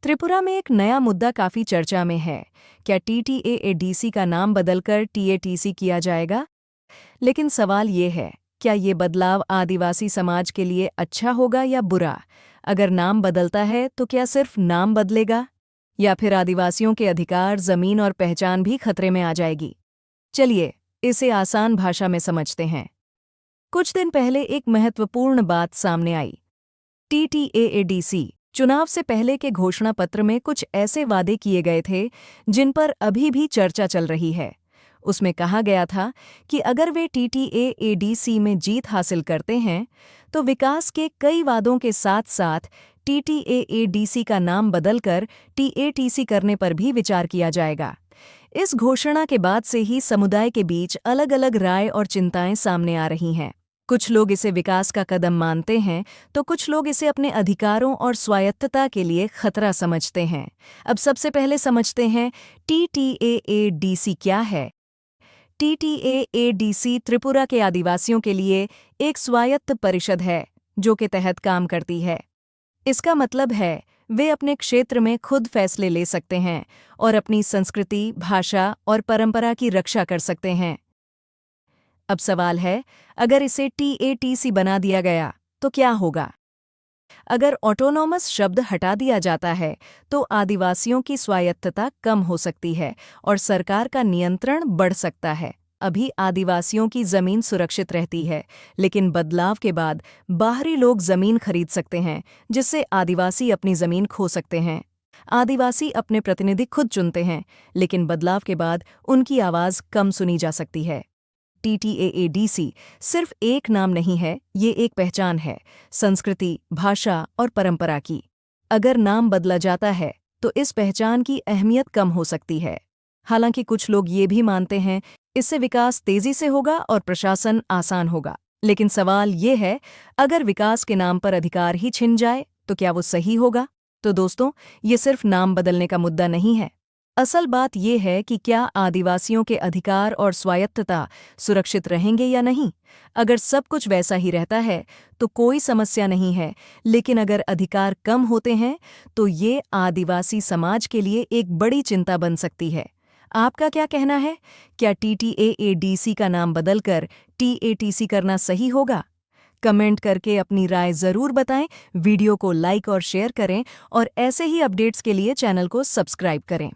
त्रिपुरा में एक नया मुद्दा काफी चर्चा में है। क्या टीटीएएडीसी का नाम बदलकर टीएटीसी किया जाएगा? लेकिन सवाल ये है, क्या ये बदलाव आदिवासी समाज के लिए अच्छा होगा या बुरा? अगर नाम बदलता है तो क्या सिर्फ नाम बदलेगा, या फिर आदिवासियों के अधिकार, जमीन और पहचान भी खतरे में आ जाएगी? चलिए इसे आसान भाषा में समझते हैं। कुछ दिन पहले एक महत्वपूर्ण बात सामने आई। टीटीएएडीसी चुनाव से पहले के घोषणा पत्र में कुछ ऐसे वादे किए गए थे जिन पर अभी भी चर्चा चल रही है। उसमें कहा गया था कि अगर वे टीटीएएडीसी में जीत हासिल करते हैं तो विकास के कई वादों के साथ साथ टीटीएएडीसी का नाम बदलकर टीएटीसी करने पर भी विचार किया जाएगा। इस घोषणा के बाद से ही समुदाय के बीच अलग-अलग राय और चिंताएं सामने आ रही हैं। कुछ लोग इसे विकास का कदम मानते हैं तो कुछ लोग इसे अपने अधिकारों और स्वायत्तता के लिए खतरा समझते हैं। अब सबसे पहले समझते हैं टीटीएएडीसी क्या है। टीटीएएडीसी त्रिपुरा के आदिवासियों के लिए एक स्वायत्त परिषद है जो के तहत काम करती है। इसका मतलब है वे अपने क्षेत्र में खुद फैसले ले सकते हैं और अपनी संस्कृति, भाषा और परंपरा की रक्षा कर सकते हैं। अब सवाल है, अगर इसे टीएटीसी बना दिया गया तो क्या होगा? अगर ऑटोनॉमस शब्द हटा दिया जाता है तो आदिवासियों की स्वायत्तता कम हो सकती है और सरकार का नियंत्रण बढ़ सकता है। अभी आदिवासियों की जमीन सुरक्षित रहती है, लेकिन बदलाव के बाद बाहरी लोग जमीन खरीद सकते हैं, जिससे आदिवासी अपनी जमीन खो सकते हैं। आदिवासी अपने प्रतिनिधि खुद चुनते हैं, लेकिन बदलाव के बाद उनकी आवाज कम सुनी जा सकती है। टीटीएएडीसी सिर्फ एक नाम नहीं है, ये एक पहचान है, संस्कृति, भाषा और परंपरा की। अगर नाम बदला जाता है तो इस पहचान की अहमियत कम हो सकती है। हालांकि कुछ लोग ये भी मानते हैं इससे विकास तेजी से होगा और प्रशासन आसान होगा। लेकिन सवाल ये है, अगर विकास के नाम पर अधिकार ही छिन जाए तो क्या वो सही होगा? तो दोस्तों, ये सिर्फ नाम बदलने का मुद्दा नहीं है। असल बात यह है कि क्या आदिवासियों के अधिकार और स्वायत्तता सुरक्षित रहेंगे या नहीं। अगर सब कुछ वैसा ही रहता है तो कोई समस्या नहीं है, लेकिन अगर अधिकार कम होते हैं तो ये आदिवासी समाज के लिए एक बड़ी चिंता बन सकती है। आपका क्या कहना है? क्या टीटीएएडीसी का नाम बदलकर टीएटीसी करना सही होगा? कमेंट करके अपनी राय जरूर बताएं, वीडियो को लाइक और शेयर करें और ऐसे ही अपडेट्स के लिए चैनल को सब्सक्राइब करें।